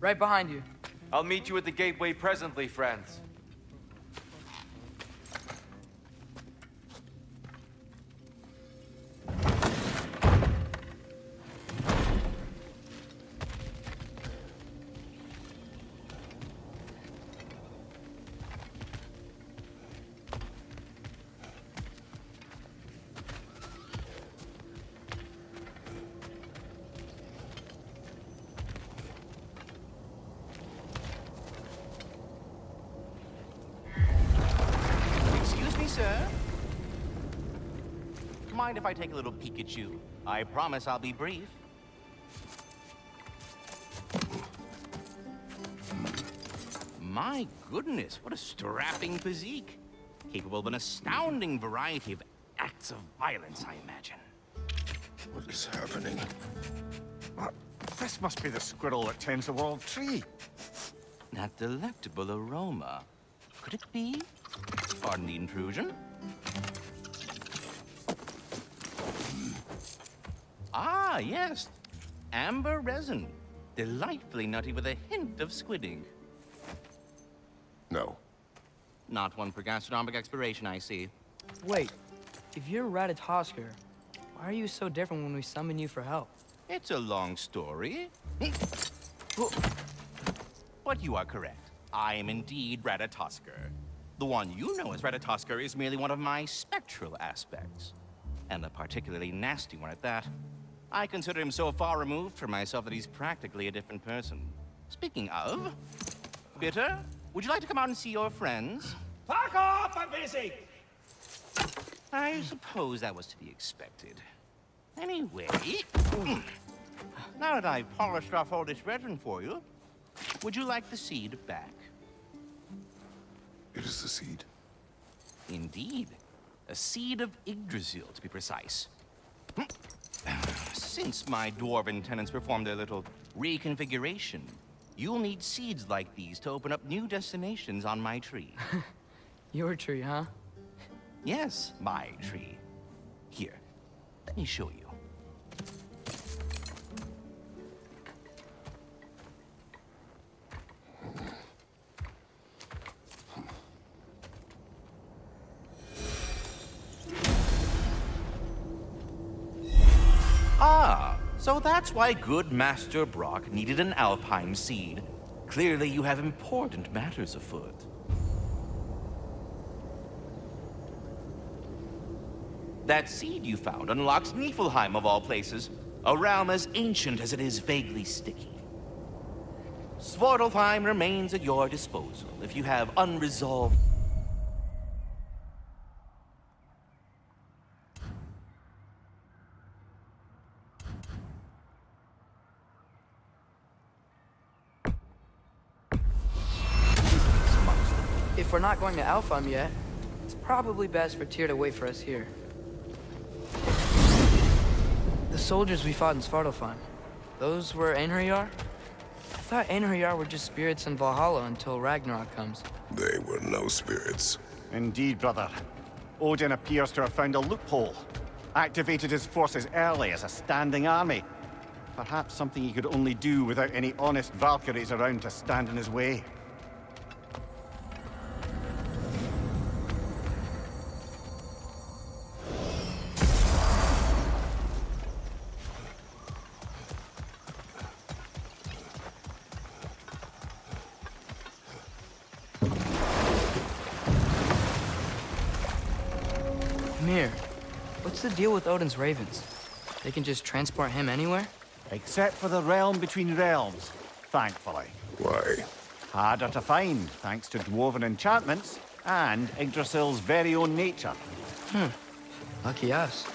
Right behind you. I'll meet you at the gateway presently, friends. Sir? Mind if I take a little peek at you? I promise I'll be brief. My goodness, what a strapping physique. Capable of an astounding variety of acts of violence, I imagine. What is happening? What? This must be the squirrel that tends the world tree. That delectable aroma. Could it be? Pardon the intrusion. Ah, yes. Amber resin. Delightfully nutty with a hint of squidding. No. Not one for gastronomic exploration, I see. Wait, if you're Ratatosker, why are you so different when we summon you for help? It's a long story. But you are correct. I am indeed Ratatosker. The one you know as Ratatosker is merely one of my spectral aspects. And a particularly nasty one at that. I consider him so far removed from myself that he's practically a different person. Speaking of, Bitter, would you like to come out and see your friends? Fuck off! I'm busy! I suppose that was to be expected. Anyway, now that I've polished off all this resin for you, would you like the seed back? It is the seed. Indeed. A seed of Yggdrasil, to be precise. Since my dwarven tenants performed their little reconfiguration, you'll need seeds like these to open up new destinations on my tree. Your tree, huh? Yes, my tree. Here, let me show you. Ah, so that's why good Master Brock needed an alpine seed. Clearly you have important matters afoot. That seed you found unlocks Niflheim of all places, a realm as ancient as it is vaguely sticky. Svartalfheim remains at your disposal if you have unresolved... If we're not going to Alfheim yet, it's probably best for Tyr to wait for us here. The soldiers we fought in Svartalfheim, those were Einherjar? I thought Einherjar were just spirits in Valhalla until Ragnarok comes. They were no spirits. Indeed, brother. Odin appears to have found a loophole. Activated his forces early as a standing army. Perhaps something he could only do without any honest Valkyries around to stand in his way. Mir, what's the deal with Odin's ravens? They can just transport him anywhere? Except for the realm between realms, thankfully. Why? Harder to find, thanks to dwarven enchantments and Yggdrasil's very own nature. Lucky us.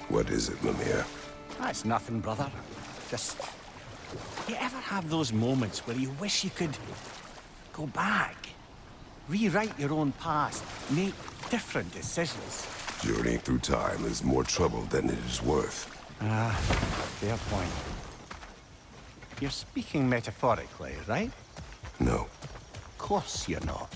What is it, Mimir? That's nothing, brother. Just... You ever have those moments where you wish you could... go back? Rewrite your own past, make different decisions? Journeying through time is more trouble than it is worth. Fair point. You're speaking metaphorically, right? No. Of course you're not.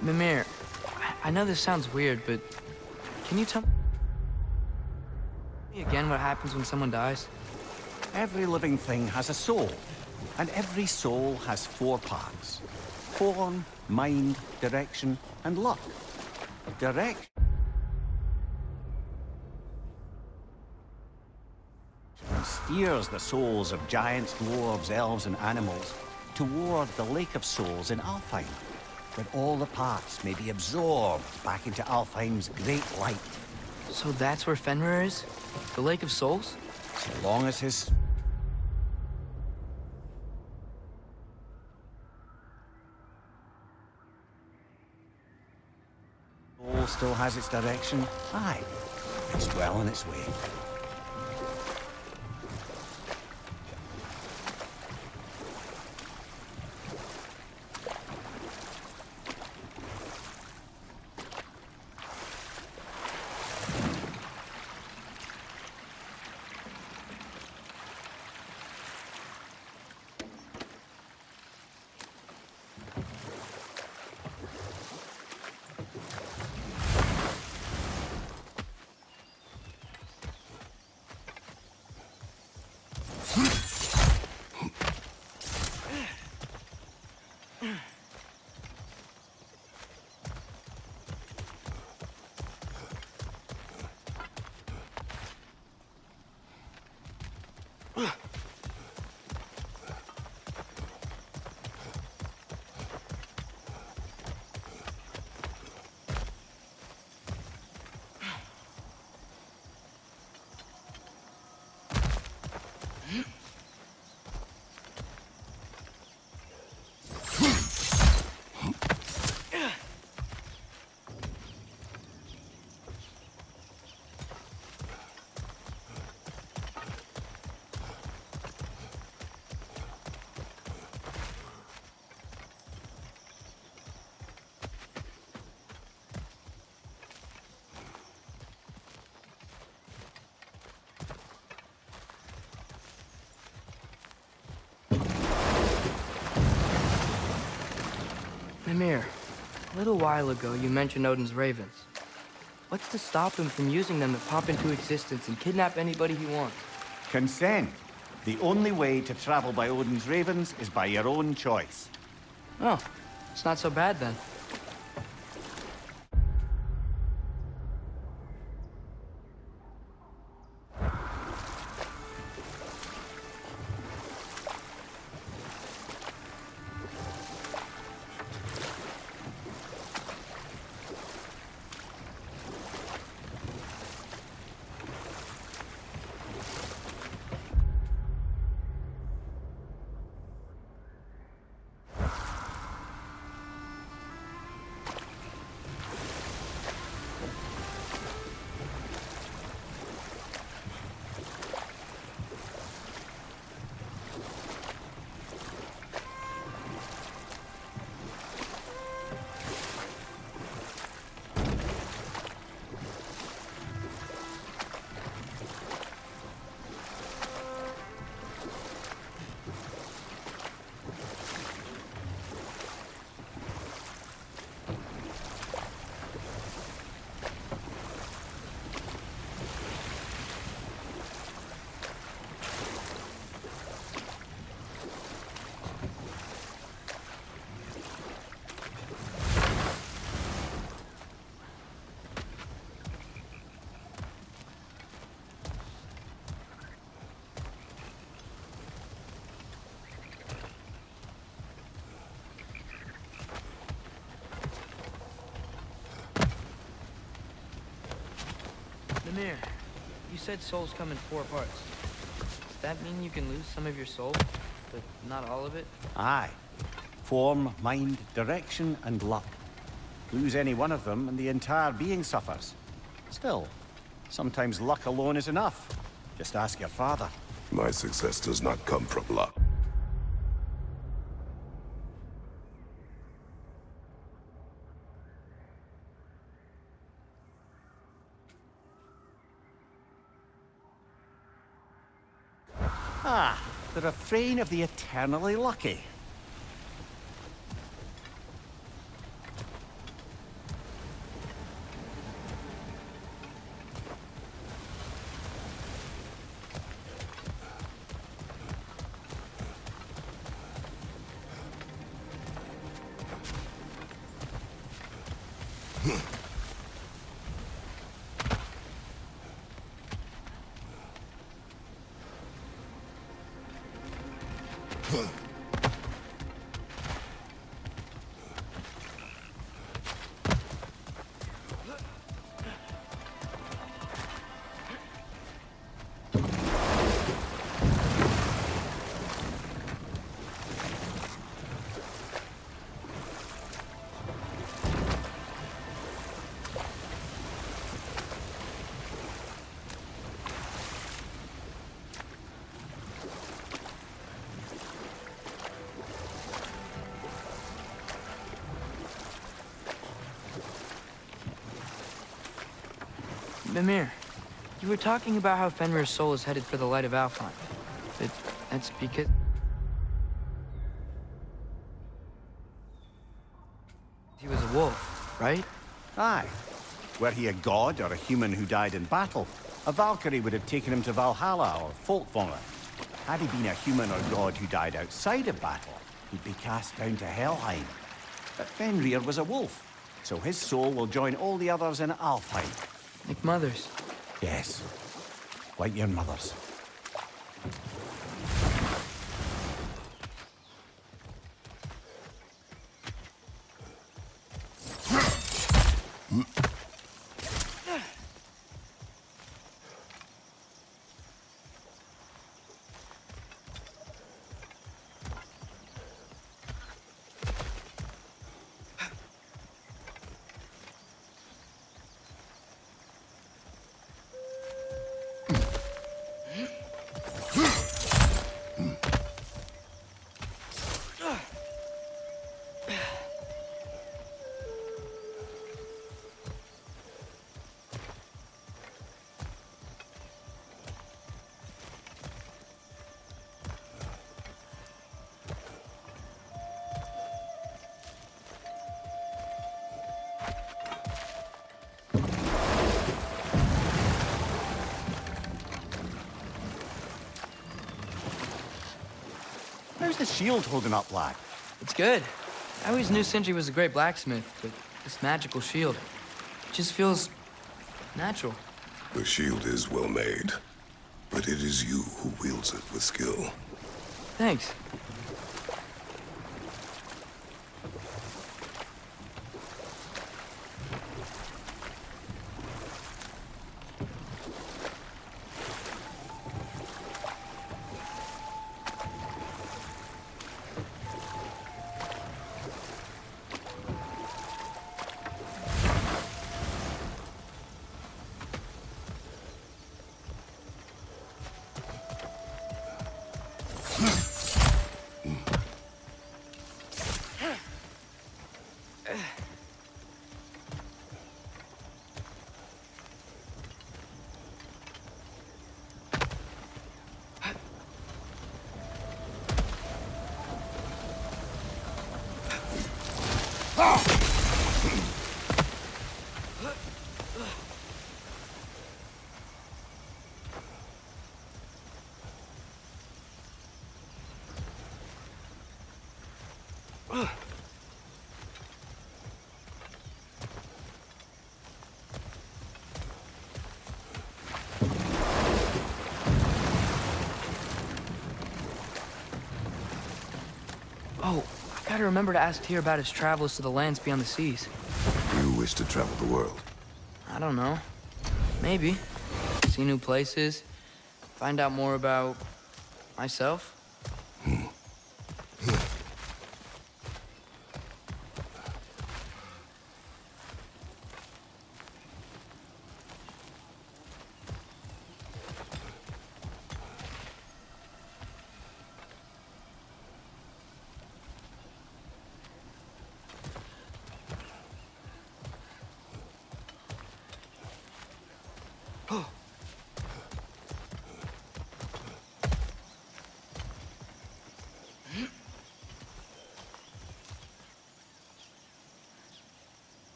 Mimir, I know this sounds weird, but can you tell me again what happens when someone dies? Every living thing has a soul, and every soul has 4 parts. Form, mind, direction, and luck. Direction steers the souls of giants, dwarves, elves, and animals toward the Lake of Souls in Alfheim, where all the parts may be absorbed back into Alfheim's great light. So that's where Fenrir is? The Lake of Souls? So long as his soul still has its direction, aye, it's well on its way. Mimir, a little while ago you mentioned Odin's ravens. What's to stop him from using them to pop into existence and kidnap anybody he wants? Consent. The only way to travel by Odin's ravens is by your own choice. Oh, it's not so bad then. Mimir, you said souls come in 4 parts. Does that mean you can lose some of your soul, but not all of it? Aye. Form, mind, direction, and luck. Lose any one of them, and the entire being suffers. Still, sometimes luck alone is enough. Just ask your father. My success does not come from luck. Ah, the refrain of the eternally lucky. Mimir, you were talking about how Fenrir's soul is headed for the light of Alfheim. But that's because... he was a wolf, right? Aye. Were he a god or a human who died in battle, a Valkyrie would have taken him to Valhalla or Folkvangr. Had he been a human or god who died outside of battle, he'd be cast down to Helheim. But Fenrir was a wolf, so his soul will join all the others in Alfheim. Like mothers. Yes, like your mother's. How's the shield holding up, lad? It's good. I always knew Sindri was a great blacksmith, but this magical shield, it just feels natural. The shield is well made, but it is you who wields it with skill. Thanks. Oh, I gotta remember to ask Tyr about his travels to the lands beyond the seas. You wish to travel the world? I don't know. Maybe. see new places, find out more about myself.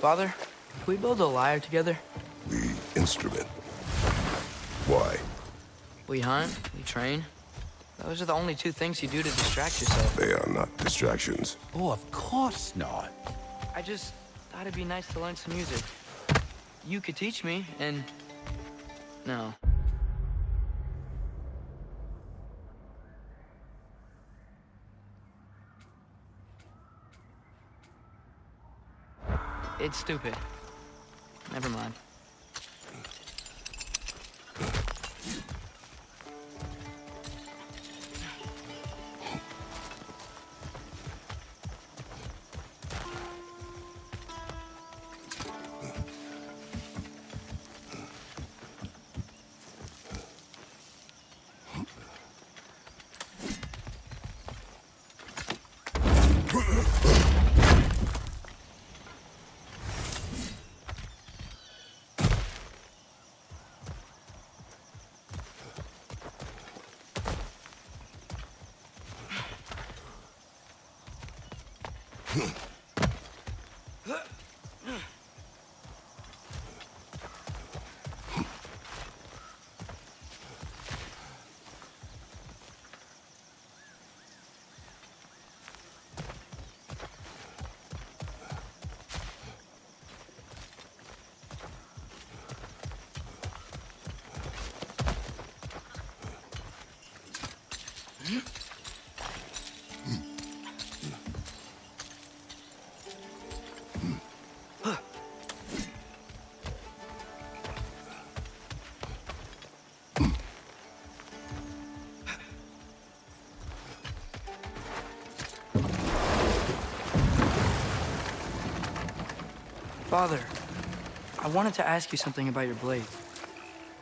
Father, can we build a lyre together? The instrument. Why? We hunt, we train. Those are the only two things you do to distract yourself. They are not distractions. Oh, of course not. I just thought it'd be nice to learn some music. You could teach me, and... No. It's stupid. Never mind. Father, I wanted to ask you something about your blades.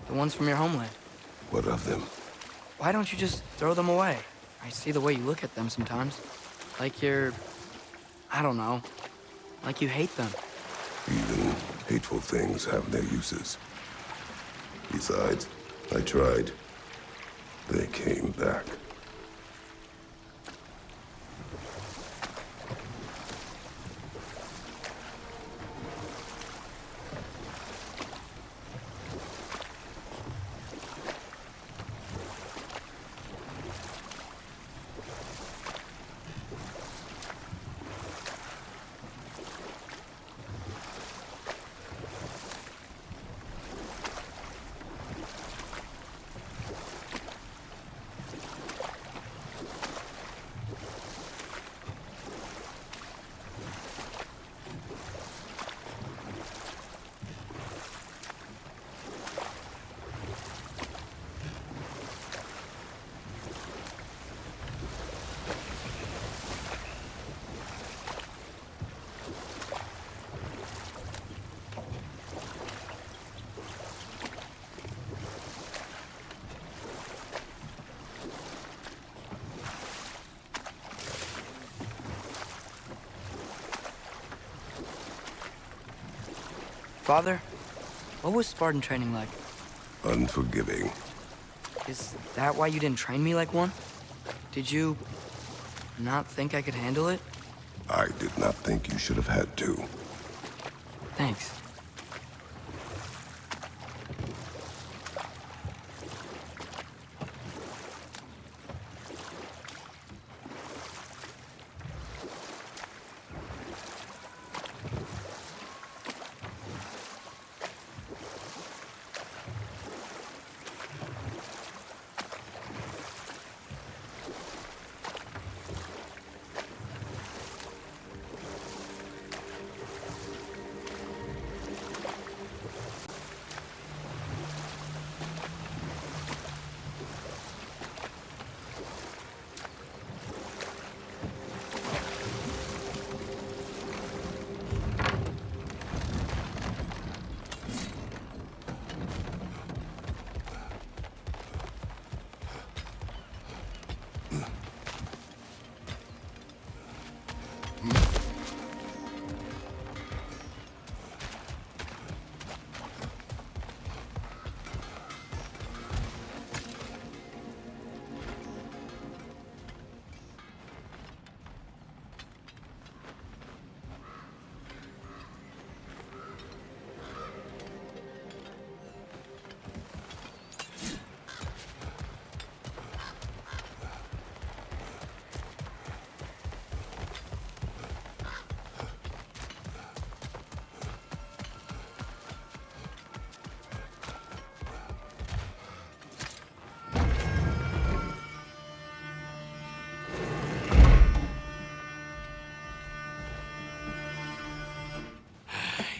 The ones from your homeland. What of them? Why don't you just throw them away? I see the way you look at them sometimes. Like you're... I don't know. Like you hate them. Even hateful things have their uses. Besides, I tried. They came back. Father, what was Spartan training like? Unforgiving. Is that why you didn't train me like one? Did you not think I could handle it? I did not think you should have had to. Thanks.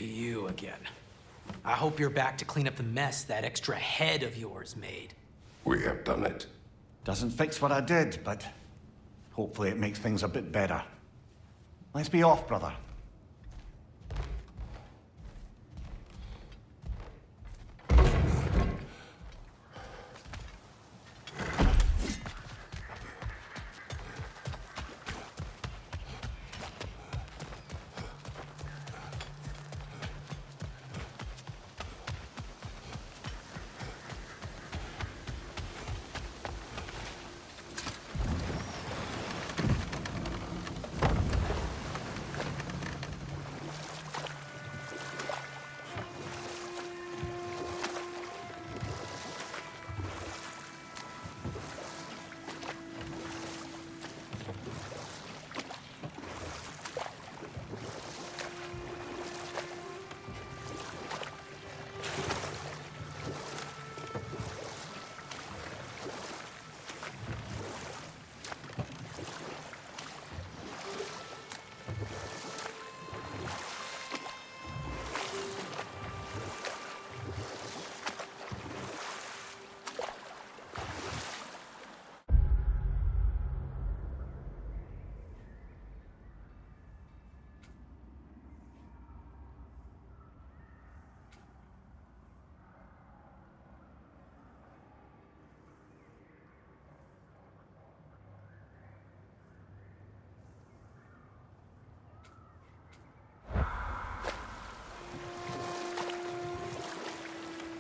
You again. I hope you're back to clean up the mess that extra head of yours made. We have done it. Doesn't fix what I did, but hopefully it makes things a bit better. Let's be off, brother.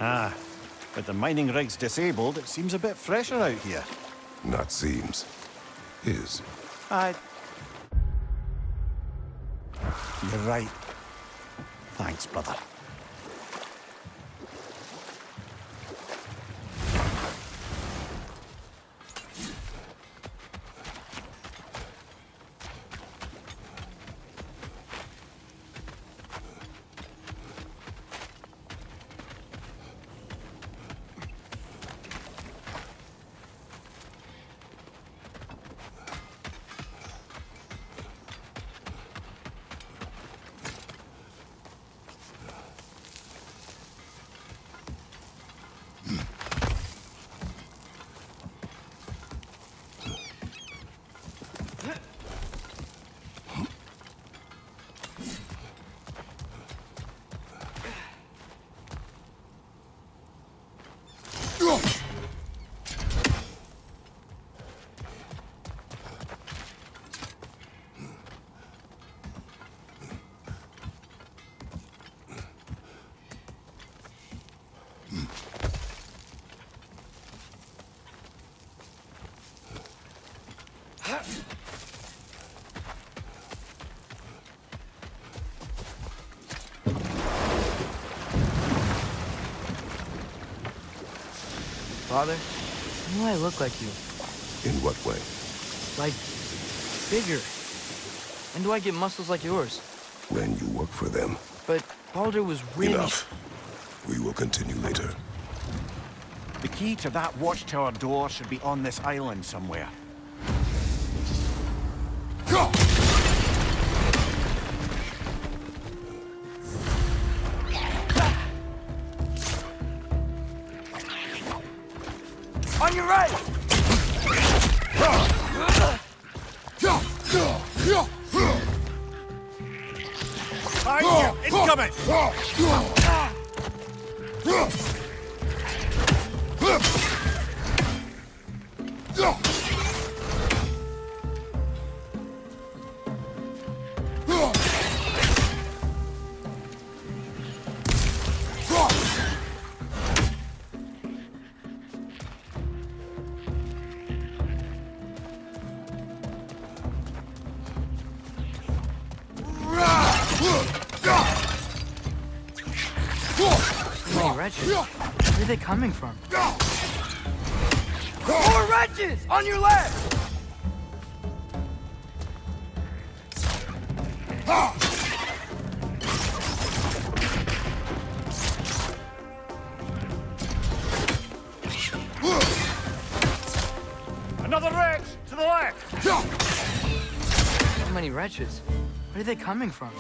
Ah, with the mining rigs disabled, it seems a bit fresher out here. Not seems. Is. You're right. Thanks, brother. Father, I knew I look like you. In what way? Like, bigger. And do I get muscles like yours? When you work for them. But Baldur was really... Enough. We will continue later. The key to that watchtower door should be on this island somewhere. On your right! Behind you! Incoming! Hey, wretches. Where are they coming from? More wretches! On your left! Another wretch! To the left! So many wretches. Where are they coming from?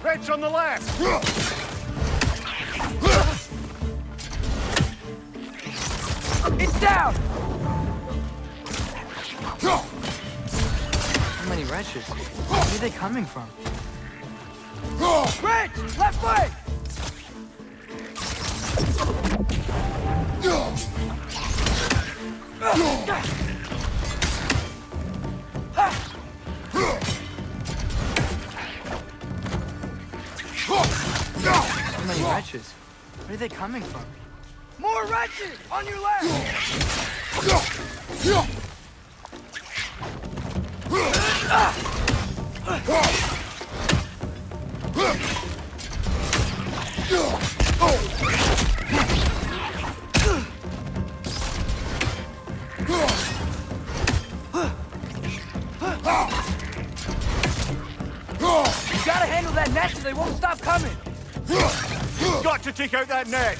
Wretch on the left! It's down! So many wretches. Where are they coming from? Wretch! Left leg! So many wretches. Where are they coming from? More wretches! On your left! You gotta handle that net so they won't stop coming! Got to take out that net!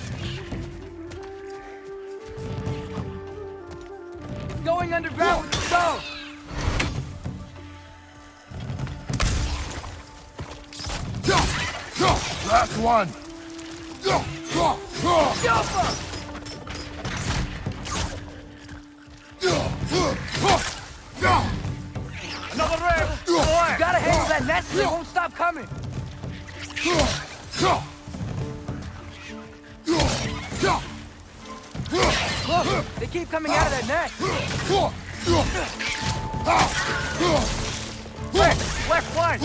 It's going underground with the stone! Last one! Jumper! Another wretch! To the You left! gotta handle that net so they won't stop coming! Look! They keep coming out of that net! Left flank!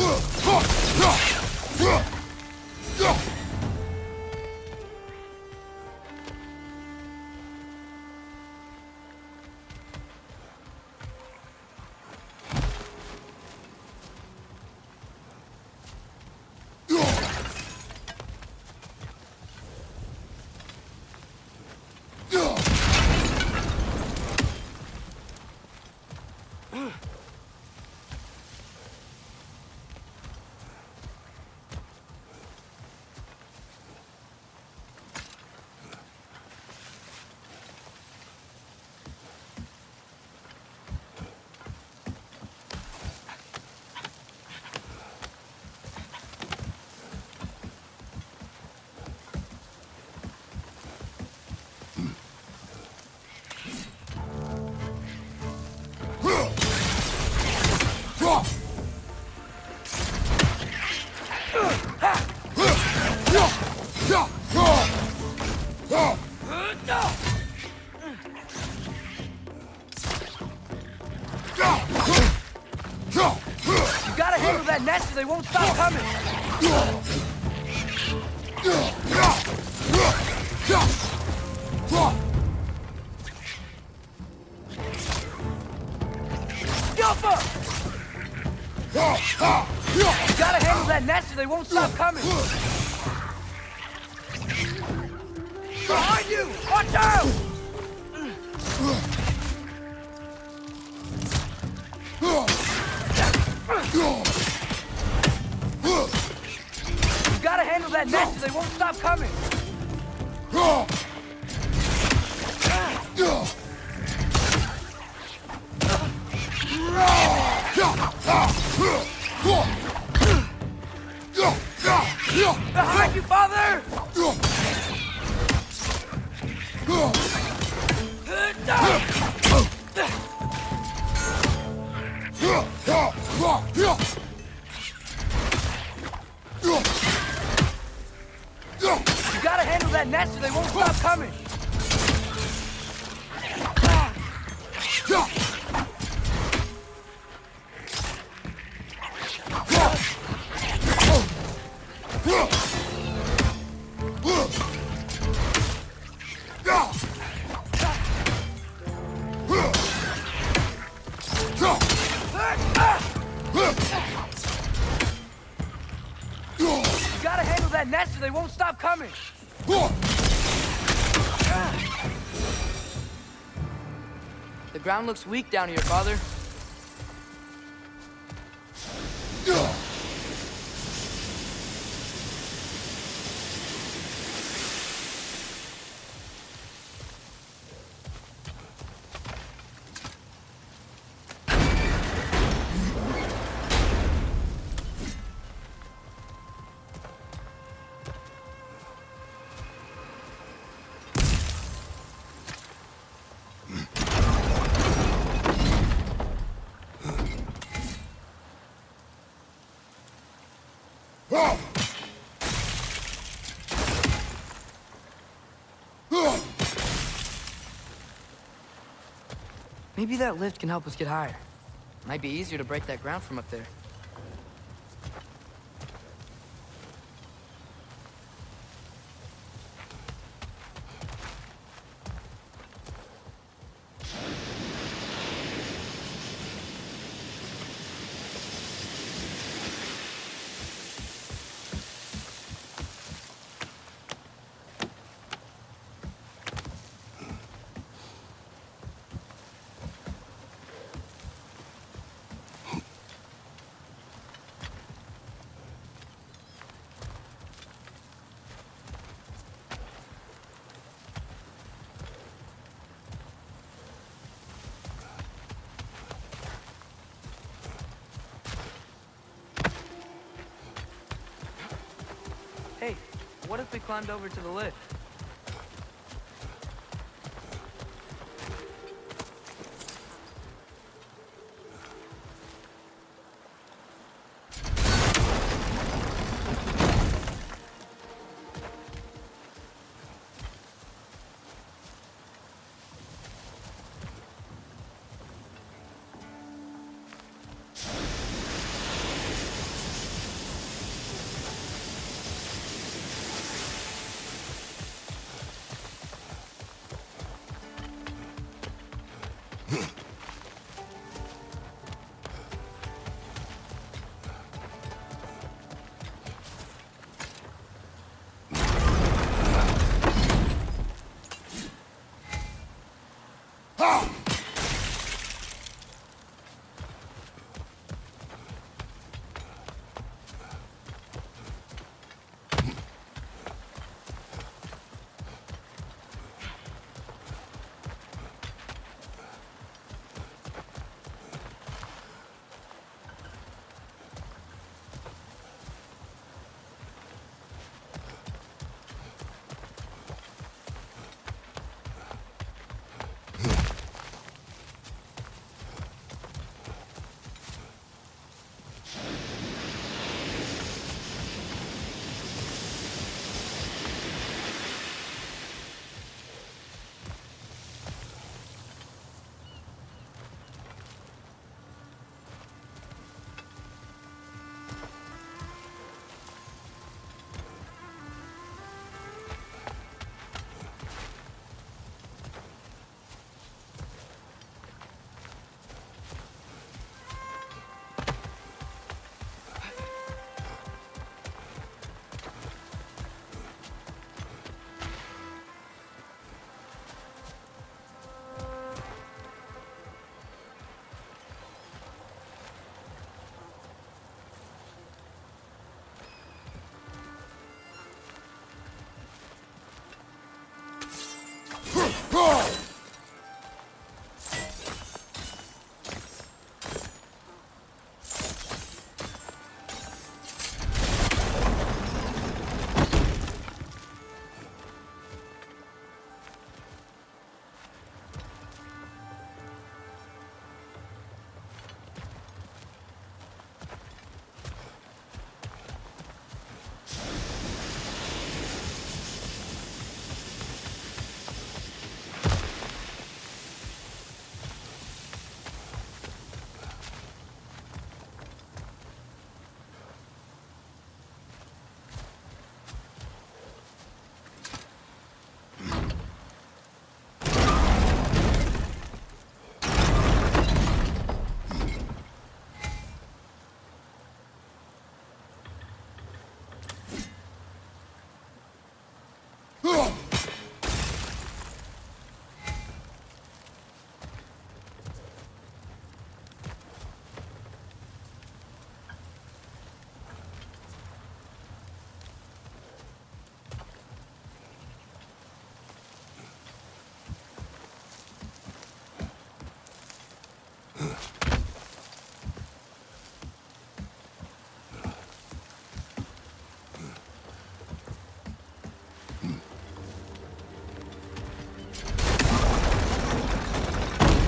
You gotta handle that net so they won't stop coming! they won't stop coming! Behind you! Watch out! You gotta handle that nest or they won't stop coming! Behind you, father! You gotta handle that nest or they won't stop coming! You gotta handle that nest or they won't stop coming! The ground looks weak down here, father. Maybe that lift can help us get higher. Might be easier to break that ground from up there. Hey, what if we climbed over to the lift?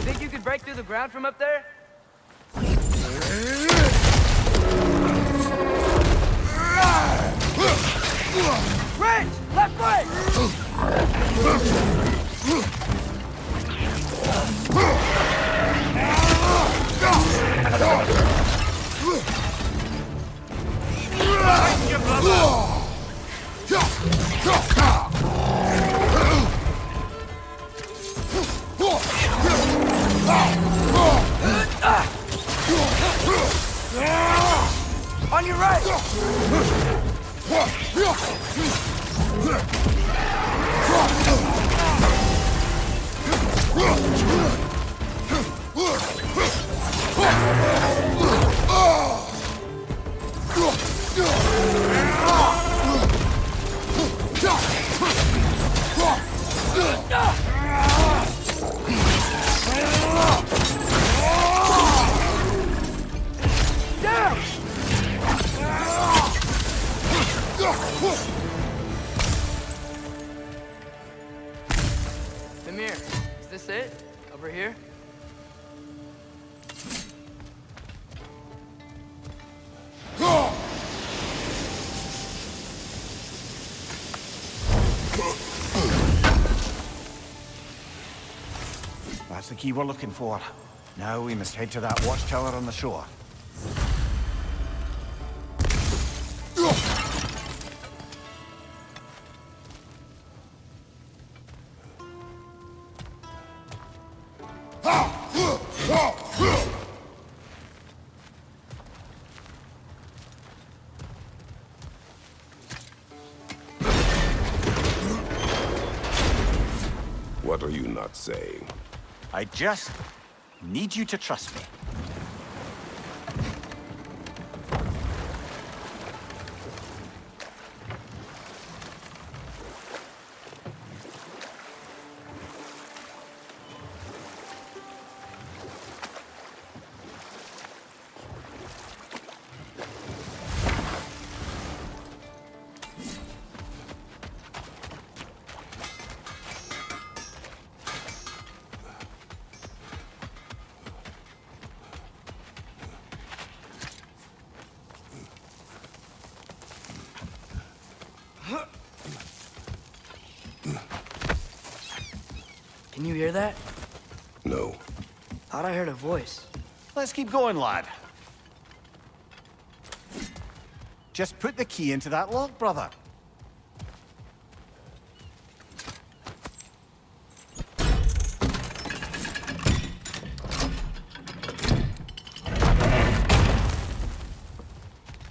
Think you could break through the ground from up there? Rich! Left foot! On your right! Amir, is this it? Over here? That's the key we're looking for. Now we must head to that watchtower on the shore. What are you not saying? I just need you to trust me. Can you hear that? No. Thought I heard a voice. Let's keep going, lad. Just put the key into that lock, brother.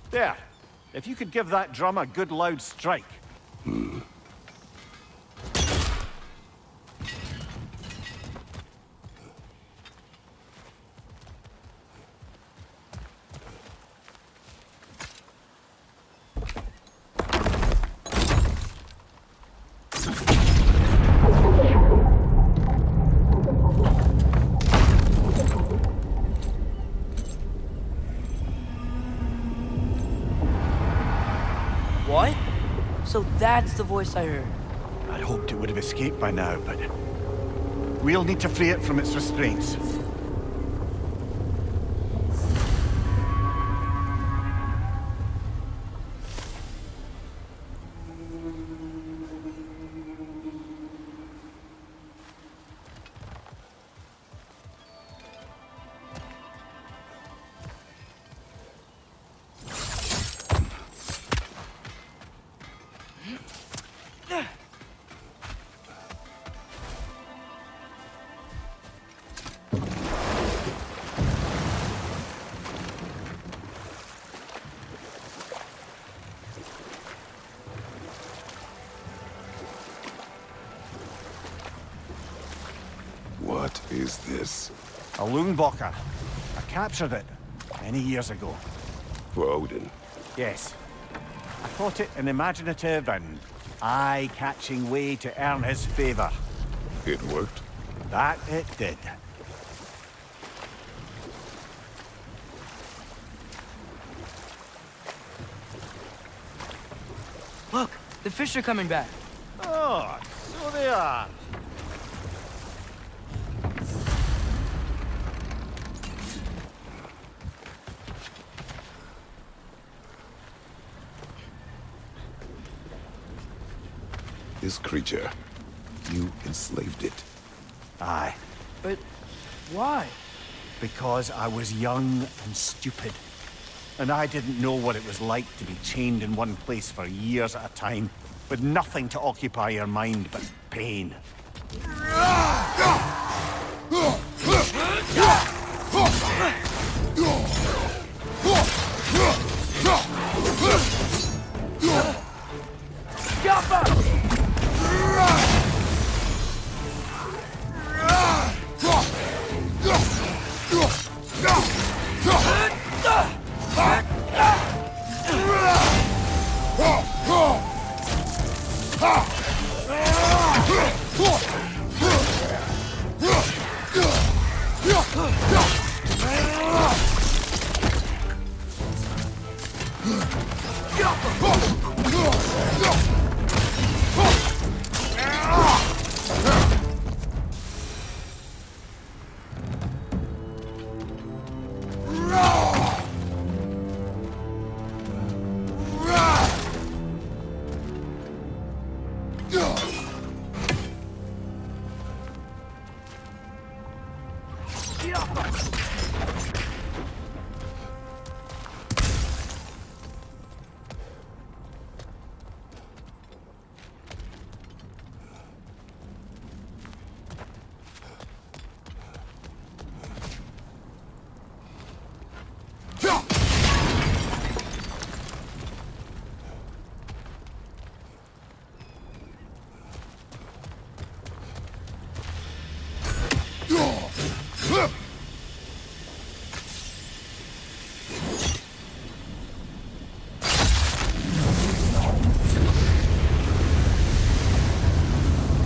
There. If you could give that drum a good loud strike. That's the voice I heard. I hoped it would have escaped by now, but we'll need to free it from its restraints. What is this? A Loonbocker. I captured it many years ago. For Odin. Yes. I thought it an imaginative and eye-catching way to earn his favor. It worked? That it did. Look, the fish are coming back. Oh, so they are. This creature, you enslaved it. Aye. But why? Because I was young and stupid. And I didn't know what it was like to be chained in one place for years at a time, with nothing to occupy your mind but pain.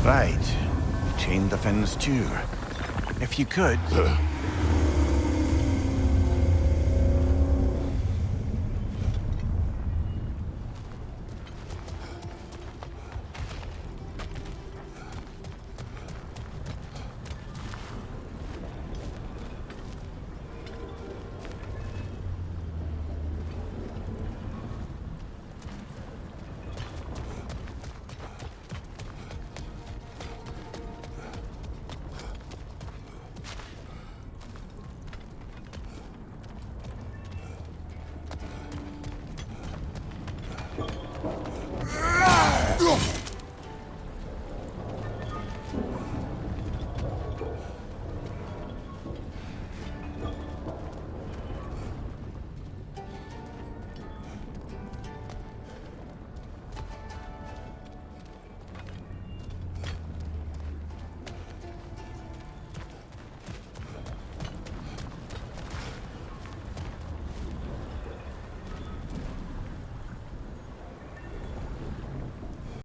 Right. Chain the fins too. If you could...